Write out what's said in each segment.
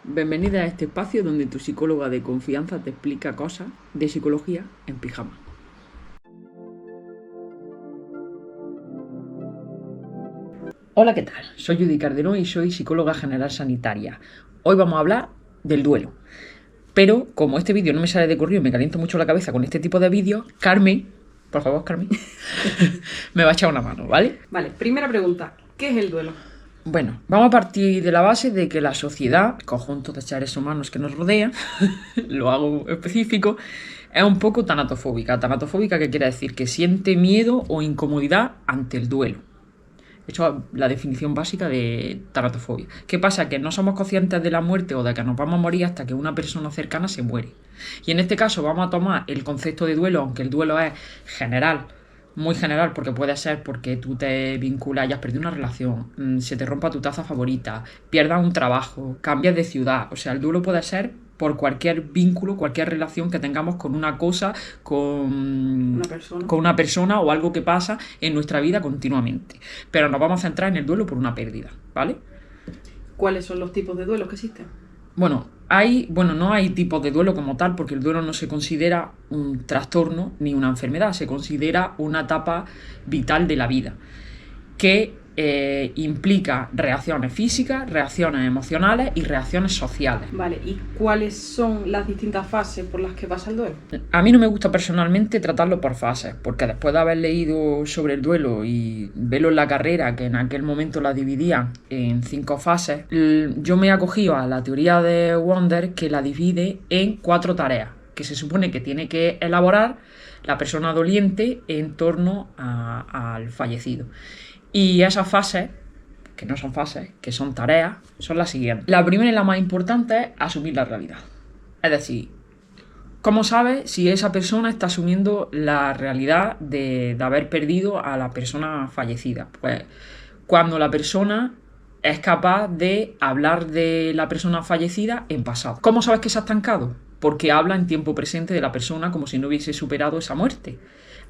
Bienvenida a este espacio donde tu psicóloga de confianza te explica cosas de psicología en pijama. Hola, ¿qué tal? Soy Judy Calderón y soy psicóloga general sanitaria. Hoy vamos a hablar del duelo. Pero como este vídeo no me sale de corrido y me caliento mucho la cabeza con este tipo de vídeos, Carmen, por favor, Carmen, me va a echar una mano, ¿vale? Vale, primera pregunta. ¿Qué es el duelo? Bueno, vamos a partir de la base de que la sociedad, el conjunto de seres humanos que nos rodea, lo hago específico, es un poco tanatofóbica. Tanatofóbica, ¿qué quiere decir? Que siente miedo o incomodidad ante el duelo. Esto es la definición básica de tanatofobia. ¿Qué pasa? Que no somos conscientes de la muerte o de que nos vamos a morir hasta que una persona cercana se muere. Y en este caso vamos a tomar el concepto de duelo, aunque el duelo es general, muy general, porque puede ser porque tú te vinculas, hayas perdido una relación, se te rompa tu taza favorita, pierdas un trabajo, cambias de ciudad. O sea, el duelo puede ser por cualquier vínculo, cualquier relación que tengamos con una cosa, con una persona o algo que pasa en nuestra vida continuamente. Pero nos vamos a centrar en el duelo por una pérdida, ¿vale? ¿Cuáles son los tipos de duelos que existen? Bueno, no hay tipos de duelo como tal, porque el duelo no se considera un trastorno ni una enfermedad, se considera una etapa vital de la vida, que implica reacciones físicas, reacciones emocionales y reacciones sociales. Vale, ¿y cuáles son las distintas fases por las que pasa el duelo? A mí no me gusta personalmente tratarlo por fases, porque después de haber leído sobre el duelo y verlo en la carrera, que en aquel momento la dividían en 5 fases, yo me he acogido a la teoría de Wonder, que la divide en 4 tareas, que se supone que tiene que elaborar la persona doliente en torno al fallecido. Y esas fases, que no son fases, que son tareas, son las siguientes. La primera y la más importante es asumir la realidad. Es decir, ¿cómo sabes si esa persona está asumiendo la realidad de haber perdido a la persona fallecida? Pues cuando la persona es capaz de hablar de la persona fallecida en pasado. ¿Cómo sabes que se ha estancado? Porque habla en tiempo presente de la persona como si no hubiese superado esa muerte.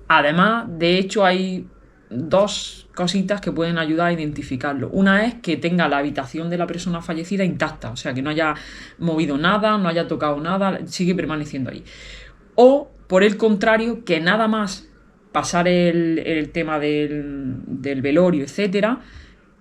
Además, de hecho, hay 2 cositas que pueden ayudar a identificarlo. Una es que tenga la habitación de la persona fallecida intacta, o sea, que no haya movido nada, no haya tocado nada, sigue permaneciendo ahí. O, por el contrario, que nada más pasar el tema del velorio, etcétera,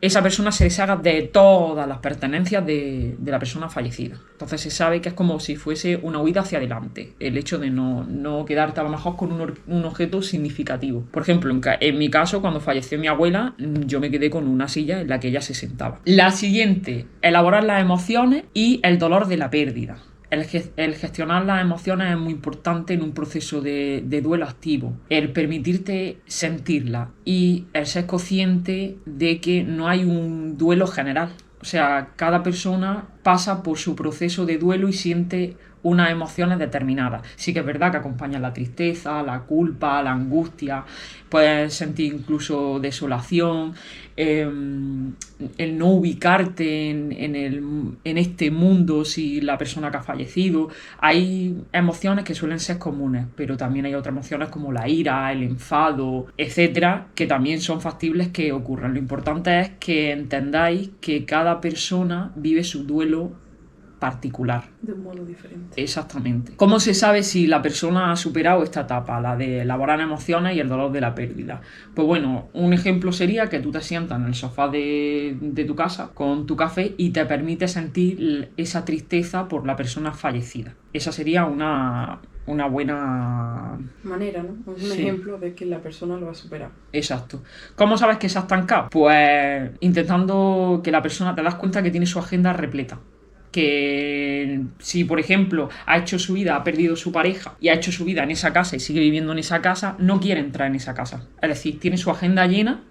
esa persona se deshaga de todas las pertenencias de la persona fallecida. Entonces se sabe que es como si fuese una huida hacia adelante, el hecho de no quedarte a lo mejor con un objeto significativo. Por ejemplo, en mi caso, cuando falleció mi abuela, yo me quedé con una silla en la que ella se sentaba. La siguiente, elaborar las emociones y el dolor de la pérdida. El gestionar las emociones es muy importante en un proceso de duelo activo. El permitirte sentirlas y el ser consciente de que no hay un duelo general. O sea, cada persona pasa por su proceso de duelo y siente unas emociones determinadas. Sí que es verdad que acompaña la tristeza, la culpa, la angustia, puedes sentir incluso desolación, el no ubicarte en este mundo si la persona que ha fallecido. Hay emociones que suelen ser comunes, pero también hay otras emociones como la ira, el enfado, etcétera, que también son factibles que ocurran. Lo importante es que entendáis que cada persona vive su duelo particular. De un modo diferente. Exactamente. ¿Cómo se sabe si la persona ha superado esta etapa, la de elaborar emociones y el dolor de la pérdida? Pues bueno, un ejemplo sería que tú te sientas en el sofá de tu casa con tu café y te permite sentir esa tristeza por la persona fallecida. Esa sería una buena manera, ¿no? Un ejemplo de que la persona lo ha superado. Exacto. ¿Cómo sabes que se ha estancado? Pues intentando que la persona te das cuenta que tiene su agenda repleta. Que si, por ejemplo, ha hecho su vida, ha perdido su pareja y ha hecho su vida en esa casa y sigue viviendo en esa casa, no quiere entrar en esa casa. Es decir, tiene su agenda llena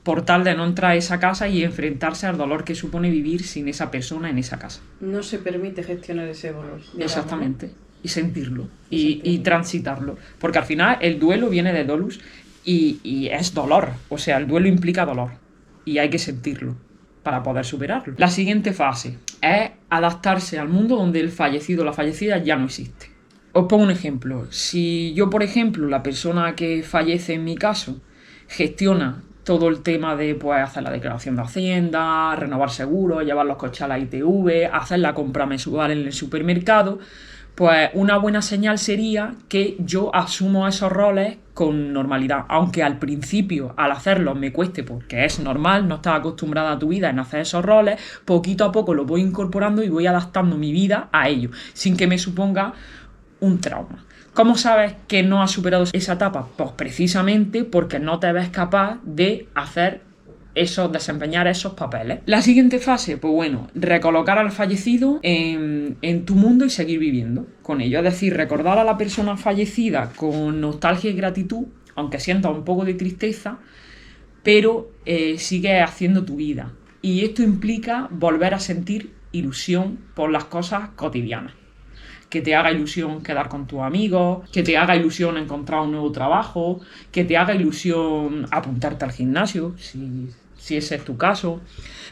por tal de no entrar a esa casa y enfrentarse al dolor que supone vivir sin esa persona en esa casa. No se permite gestionar ese dolor. Digamos, exactamente. ¿No? Y sentirlo. Y transitarlo. Porque al final el duelo viene de dolus y es dolor. O sea, el duelo implica dolor. Y hay que sentirlo para poder superarlo. La siguiente fase es adaptarse al mundo donde el fallecido o la fallecida ya no existe. Os pongo un ejemplo. Si yo, por ejemplo, la persona que fallece en mi caso, gestiona todo el tema de pues, hacer la declaración de Hacienda, renovar seguros, llevar los coches a la ITV, hacer la compra mensual en el supermercado, pues una buena señal sería que yo asumo esos roles con normalidad, aunque al principio al hacerlos me cueste porque es normal, no estás acostumbrada a tu vida en hacer esos roles, poquito a poco los voy incorporando y voy adaptando mi vida a ello, sin que me suponga un trauma. ¿Cómo sabes que no has superado esa etapa? Pues precisamente porque no te ves capaz de desempeñar esos papeles. La siguiente fase, pues bueno, recolocar al fallecido en tu mundo y seguir viviendo con ello. Es decir, recordar a la persona fallecida con nostalgia y gratitud, aunque sientas un poco de tristeza, pero sigue haciendo tu vida. Y esto implica volver a sentir ilusión por las cosas cotidianas. Que te haga ilusión quedar con tus amigos, que te haga ilusión encontrar un nuevo trabajo, que te haga ilusión apuntarte al gimnasio, si ese es tu caso.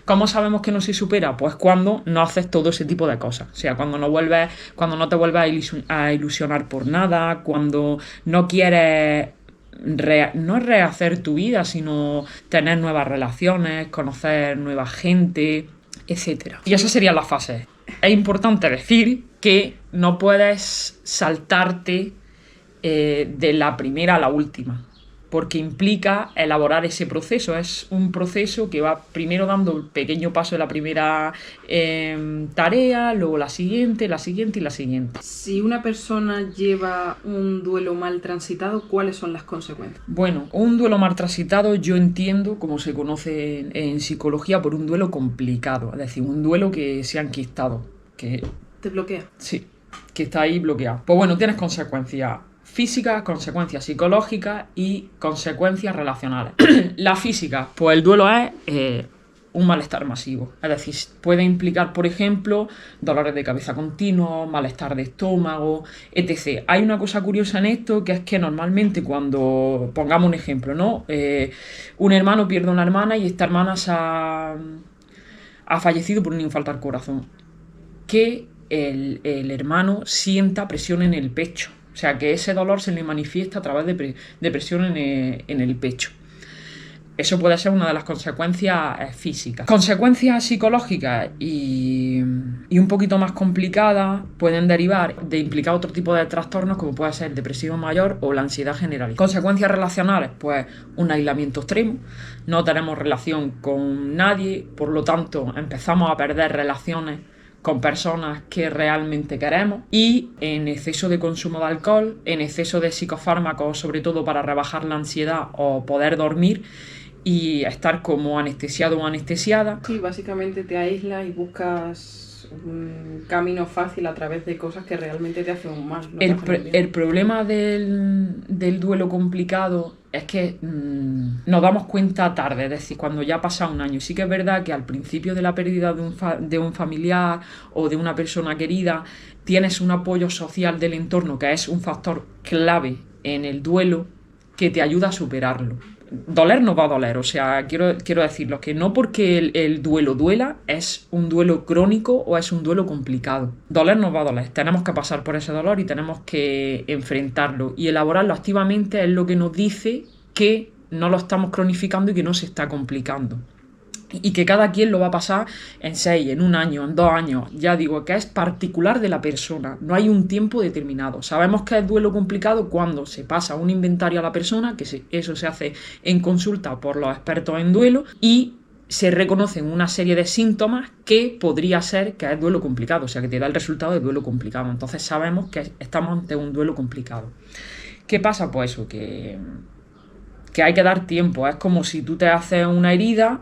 ¿Cómo sabemos que no se supera? Pues cuando no haces todo ese tipo de cosas. O sea, cuando no te vuelves a ilusionar por nada, cuando no quieres no rehacer tu vida, sino tener nuevas relaciones, conocer nueva gente, etc. Y esas serían las fases. Es importante decir que no puedes saltarte de la primera a la última, porque implica elaborar ese proceso. Es un proceso que va primero dando el pequeño paso de la primera tarea, luego la siguiente y la siguiente. Si una persona lleva un duelo mal transitado, ¿cuáles son las consecuencias? Bueno, un duelo mal transitado yo entiendo, como se conoce en psicología, por un duelo complicado, es decir, un duelo que se ha enquistado, que ¿Te bloquea? Sí, que está ahí bloqueado. Pues bueno, tienes consecuencias físicas, consecuencias psicológicas y consecuencias relacionales. La física, pues el duelo es un malestar masivo. Es decir, puede implicar, por ejemplo, dolores de cabeza continuos, malestar de estómago, etc. Hay una cosa curiosa en esto, que es que normalmente cuando, pongamos un ejemplo, ¿no? Un hermano pierde a una hermana y esta hermana ha fallecido por un infarto al corazón. Que el hermano sienta presión en el pecho. O sea, que ese dolor se le manifiesta a través de presión en el pecho. Eso puede ser una de las consecuencias físicas. Consecuencias psicológicas y un poquito más complicadas pueden derivar de implicar otro tipo de trastornos, como puede ser depresión mayor o la ansiedad generalizada. Consecuencias relacionales, pues un aislamiento extremo. No tenemos relación con nadie, por lo tanto empezamos a perder relaciones con personas que realmente queremos, y en exceso de consumo de alcohol, en exceso de psicofármacos, sobre todo para rebajar la ansiedad o poder dormir y estar como anestesiado o anestesiada. Sí, básicamente te aíslas y buscas un camino fácil a través de cosas que realmente te hacen un mal. El problema del duelo complicado es que nos damos cuenta tarde, es decir, cuando ya ha pasado un año. Sí que es verdad que al principio de la pérdida de un familiar o de una persona querida tienes un apoyo social del entorno, que es un factor clave en el duelo, que te ayuda a superarlo. Doler no va a doler, o sea, quiero decirlo, que no porque el duelo duela es un duelo crónico o es un duelo complicado. Doler no va a doler, tenemos que pasar por ese dolor y tenemos que enfrentarlo, y elaborarlo activamente es lo que nos dice que no lo estamos cronificando y que no se está complicando. Y que cada quien lo va a pasar en 6, en 1 año, en 2 años. Ya digo, que es particular de la persona, no hay un tiempo determinado. Sabemos que es duelo complicado cuando se pasa un inventario a la persona, que eso se hace en consulta por los expertos en duelo, y se reconocen una serie de síntomas que podría ser que es duelo complicado, o sea, que te da el resultado de duelo complicado. Entonces sabemos que estamos ante un duelo complicado. ¿Qué pasa? Pues eso, que hay que dar tiempo. Es como si tú te haces una herida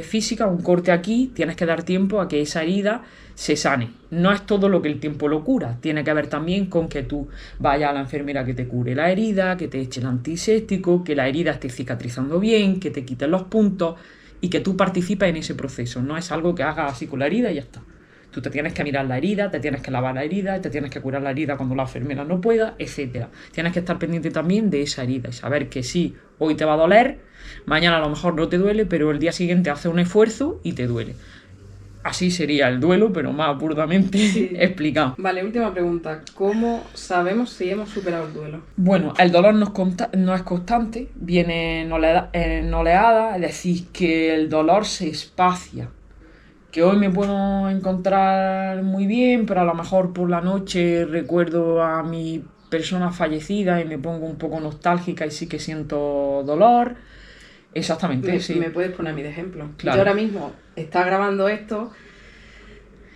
física, un corte aquí, tienes que dar tiempo a que esa herida se sane. No es todo lo que el tiempo lo cura, tiene que ver también con que tú vayas a la enfermera que te cure la herida, que te eche el antiséptico, que la herida esté cicatrizando bien, que te quiten los puntos y que tú participes en ese proceso. No es algo que hagas así con la herida y ya está. Tú te tienes que mirar la herida, te tienes que lavar la herida, te tienes que curar la herida cuando la enfermera no pueda, etc. Tienes que estar pendiente también de esa herida y saber que sí, hoy te va a doler, mañana a lo mejor no te duele, pero el día siguiente haces un esfuerzo y te duele. Así sería el duelo, pero más burdamente explicado. Vale, última pregunta. ¿Cómo sabemos si hemos superado el duelo? Bueno, el dolor no es constante, viene en oleadas, es decir, que el dolor se espacia. Que hoy me puedo encontrar muy bien, pero a lo mejor por la noche recuerdo a mi persona fallecida y me pongo un poco nostálgica y sí que siento dolor. Exactamente, sí. ¿Me puedes poner a mí de ejemplo? Claro. Yo ahora mismo estás grabando esto.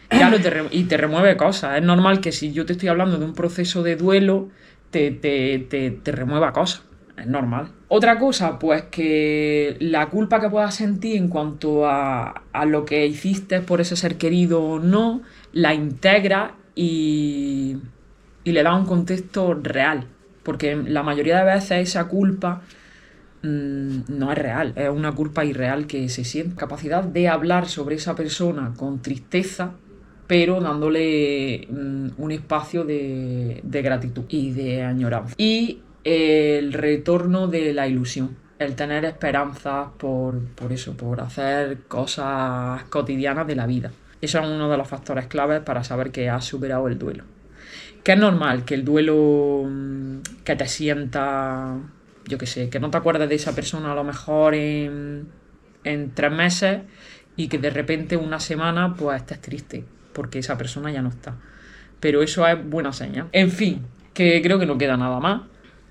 Claro, y te remueve cosas. Es normal que si yo te estoy hablando de un proceso de duelo, te remueva cosas. Es normal. Otra cosa, pues que la culpa que puedas sentir en cuanto a lo que hiciste por ese ser querido o no, la integra y le da un contexto real. Porque la mayoría de veces esa culpa no es real, es una culpa irreal que se siente. Capacidad de hablar sobre esa persona con tristeza, pero dándole un espacio de gratitud y de añoranza. Y el retorno de la ilusión, el tener esperanzas por eso, por hacer cosas cotidianas de la vida. Eso es uno de los factores claves para saber que has superado el duelo. Que es normal que el duelo que te sienta, yo qué sé, que no te acuerdes de esa persona a lo mejor en 3 meses y que de repente una semana pues estés triste porque esa persona ya no está. Pero eso es buena señal. En fin, que creo que no queda nada más.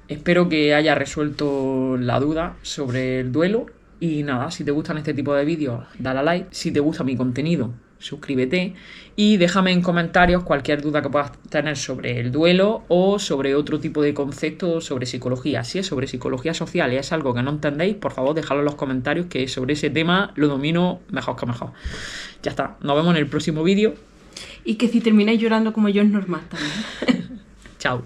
Espero que haya resuelto la duda sobre el duelo. Y nada, si te gustan este tipo de vídeos, dale a like. Si te gusta mi contenido, suscríbete. Y déjame en comentarios cualquier duda que puedas tener sobre el duelo o sobre otro tipo de conceptos sobre psicología. Si es sobre psicología social y es algo que no entendéis, por favor dejadlo en los comentarios, que sobre ese tema lo domino mejor que mejor. Ya está, nos vemos en el próximo vídeo. Y que si termináis llorando como yo es normal también. Chao.